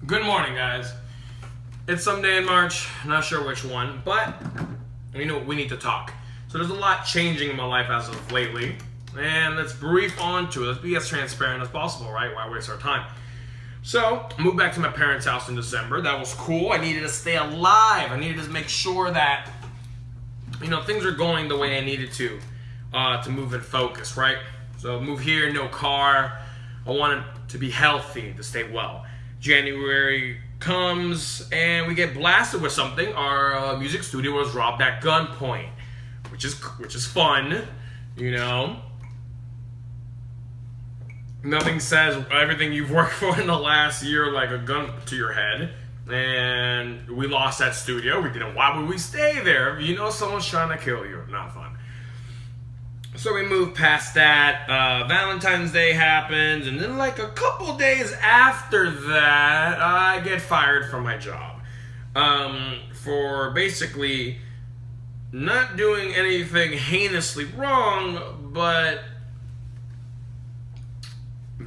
Good morning, guys. It's some day in March, not sure which one, but we need to talk. So there's a lot changing in my life as of lately, and let's brief onto it. Let's be as transparent as possible, right? Why waste our time? So, I moved back to my parents' house in December. That was cool. I needed to stay alive. I needed to make sure that, things are going the way I needed to move and focus, right? So, move here, no car. I wanted to be healthy, to stay well. January comes and we get blasted with something. Our music studio was robbed at gunpoint, which is fun, Nothing says everything you've worked for in the last year like a gun to your head. And we lost that studio. We didn't. Why would we stay there? Someone's trying to kill you. Not fun. So we moved past that. Valentine's Day happens, and then like a couple days after that, I get fired from my job for basically not doing anything heinously wrong, but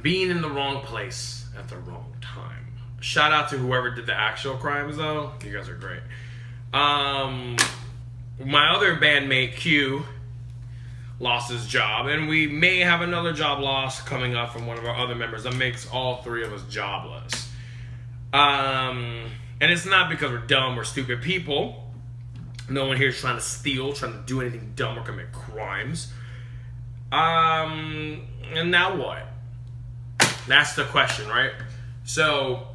being in the wrong place at the wrong time. Shout out to whoever did the actual crimes, though. You guys are great. My other bandmate, Q, lost his job, and we may have another job loss coming up from one of our other members that makes all three of us jobless. And it's not because we're dumb or stupid people. No one here is trying to steal, trying to do anything dumb or commit crimes. And now what? That's the question, right? So,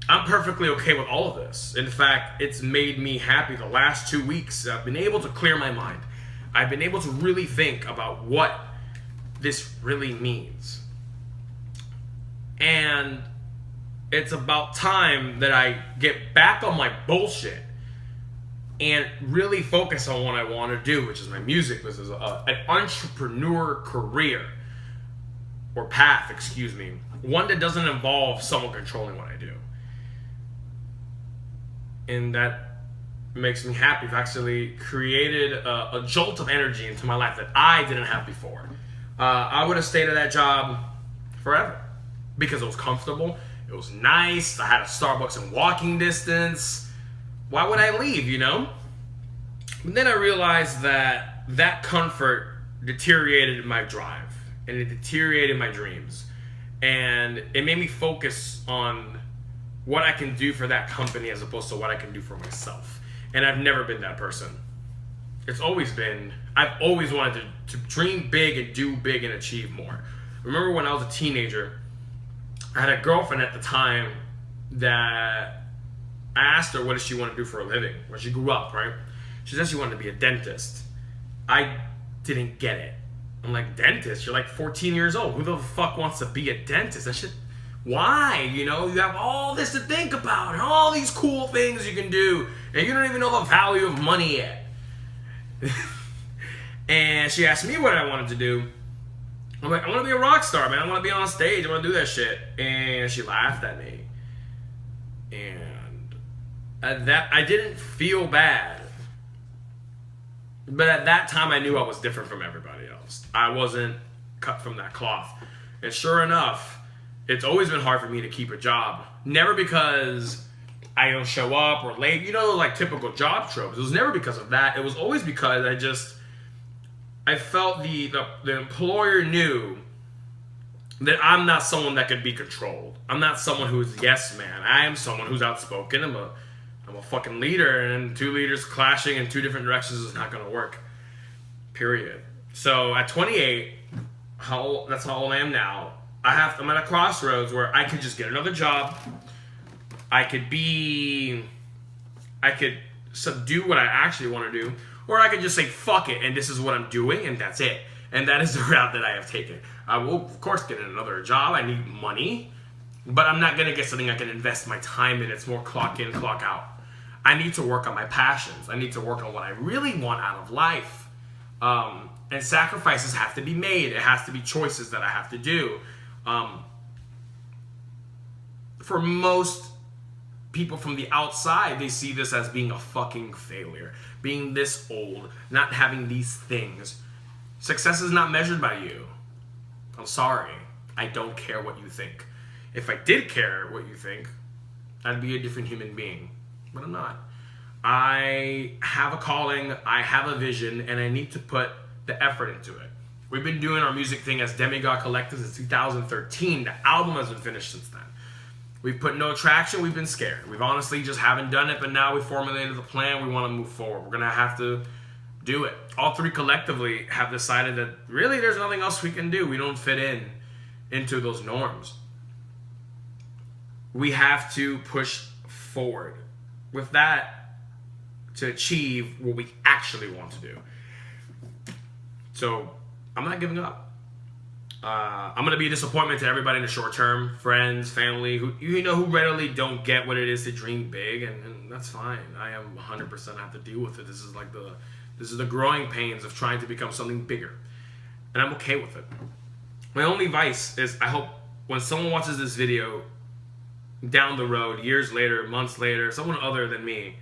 I'm perfectly okay with all of this. In fact, it's made me happy the last 2 weeks. I've been able to clear my mind. I've been able to really think about what this really means. And it's about time that I get back on my bullshit and really focus on what I want to do, which is my music. This is an entrepreneur career, or path, one that doesn't involve someone controlling what I do. And that makes me happy. I've actually created a jolt of energy into my life that I didn't have before. I would have stayed at that job forever because it was comfortable, it was nice, I had a Starbucks in walking distance. Why would I leave, But then I realized that comfort deteriorated my drive, and it deteriorated my dreams, and it made me focus on what I can do for that company as opposed to what I can do for myself. And I've never been that person. I've always wanted to dream big and do big and achieve more. Remember when I was a teenager, I had a girlfriend at the time that I asked her what does she want to do for a living when she grew up, right? She said she wanted to be a dentist. I didn't get it. I'm like, dentist? You're like 14 years old. Who the fuck wants to be a dentist? That shit. Why? You have all this to think about and all these cool things you can do, and you don't even know the value of money yet. And she asked me what I wanted to do. I'm like, I want to be a rock star, man. I want to be on stage. I want to do that shit. And she laughed at me. And at that, I didn't feel bad. But at that time, I knew I was different from everybody else. I wasn't cut from that cloth. And sure enough, it's always been hard for me to keep a job. Never because I don't show up or late. Like typical job tropes. It was never because of that. It was always because I felt the employer knew that I'm not someone that could be controlled. I'm not someone who's yes man. I am someone who's outspoken. I'm a fucking leader, and two leaders clashing in two different directions is not going to work. Period. So at 28, that's how old I am now. I'm at a crossroads where I could just get another job. I could subdue what I actually want to do, or I could just say fuck it and this is what I'm doing and that's it. And that is the route that I have taken. I will of course get another job. I need money, but I'm not gonna get something I can invest my time in. It's more clock in, clock out. I need to work on my passions. I need to work on what I really want out of life. And sacrifices have to be made. It has to be choices that I have to do. For most people from the outside, they see this as being a fucking failure. Being this old, not having these things. Success is not measured by you. I'm sorry. I don't care what you think. If I did care what you think, I'd be a different human being. But I'm not. I have a calling, I have a vision, and I need to put the effort into it. We've been doing our music thing as Demigod Collective since 2013. The album has been finished since then. We've put no traction, we've been scared. We've honestly just haven't done it, but now we formulated the plan, we want to move forward. We're going to have to do it. All three collectively have decided that really there's nothing else we can do. We don't fit into those norms. We have to push forward with that to achieve what we actually want to do. So I'm not giving up. I'm going to be a disappointment to everybody in the short term, friends, family, who readily don't get what it is to dream big, and that's fine. I am 100% have to deal with it. This is the growing pains of trying to become something bigger, and I'm okay with it. My only vice is I hope when someone watches this video down the road, years later, months later, someone other than me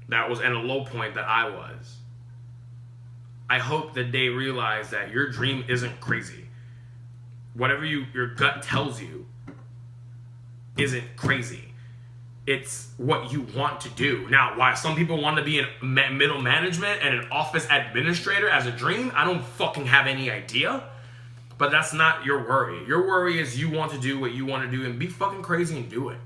that was at a low point that I was, I hope that they realize that your dream isn't crazy. Whatever your gut tells you isn't crazy. It's what you want to do. Now, why some people want to be in middle management and an office administrator as a dream, I don't fucking have any idea. But that's not your worry. Your worry is you want to do what you want to do and be fucking crazy and do it.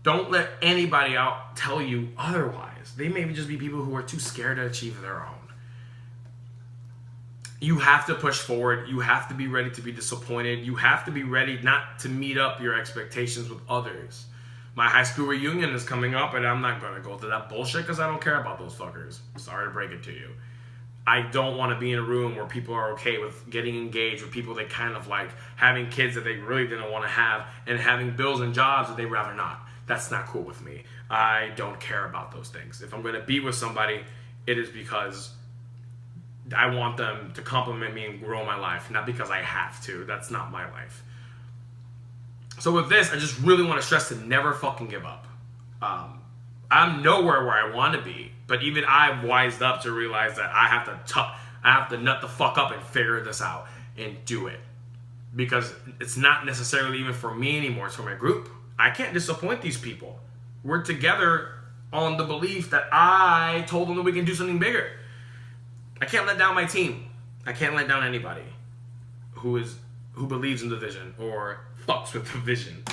Don't let anybody out tell you otherwise. They may just be people who are too scared to achieve their own. You have to push forward. You have to be ready to be disappointed. You have to be ready not to meet up your expectations with others. My high school reunion is coming up, and I'm not going to go through that bullshit because I don't care about those fuckers. Sorry to break it to you. I don't want to be in a room where people are okay with getting engaged with people they kind of like, having kids that they really didn't want to have, and having bills and jobs that they'd rather not. That's not cool with me. I don't care about those things. If I'm going to be with somebody, it is because I want them to compliment me and grow my life, not because I have to. That's not my life. So with this, I just really want to stress to never fucking give up. I'm nowhere where I want to be, but even I've wised up to realize that I have to nut the fuck up and figure this out and do it. Because it's not necessarily even for me anymore, it's for my group. I can't disappoint these people. We're together on the belief that I told them that we can do something bigger. I can't let down my team. I can't let down anybody who believes in the vision or fucks with the vision.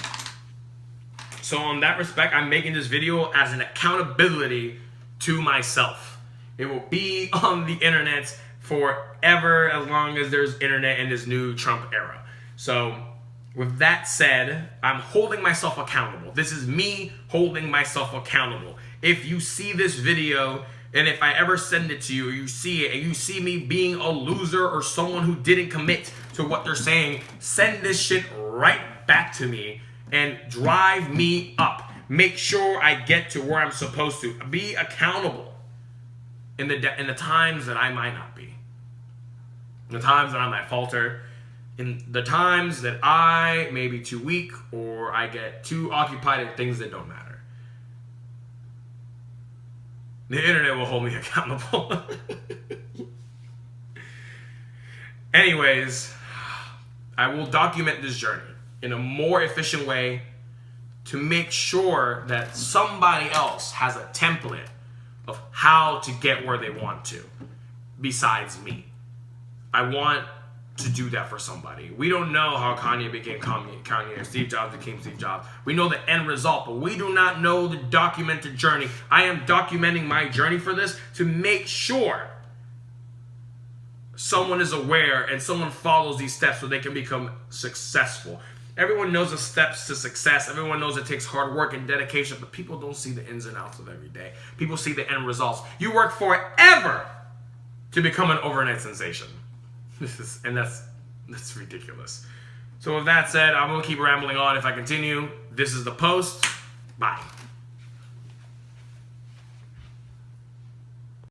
So in that respect, I'm making this video as an accountability to myself. It will be on the internet forever as long as there's internet in this new Trump era. So with that said, I'm holding myself accountable. This is me holding myself accountable. If you see this video, and if I ever send it to you, or you see it, and you see me being a loser or someone who didn't commit to what they're saying, send this shit right back to me and drive me up. Make sure I get to where I'm supposed to. Be accountable in the times that I might not be. In the times that I might falter. In the times that I may be too weak or I get too occupied in things that don't matter. The internet will hold me accountable. Anyways, I will document this journey in a more efficient way to make sure that somebody else has a template of how to get where they want to, besides me. I want to do that for somebody. We don't know how Kanye became Kanye or Steve Jobs became Steve Jobs. We know the end result, but we do not know the documented journey. I am documenting my journey for this to make sure someone is aware and someone follows these steps so they can become successful. Everyone knows the steps to success. Everyone knows it takes hard work and dedication, but people don't see the ins and outs of every day. People see the end results. You work forever to become an overnight sensation. That's ridiculous. So with that said, I'm going to keep rambling on if I continue. This is The Post. Bye.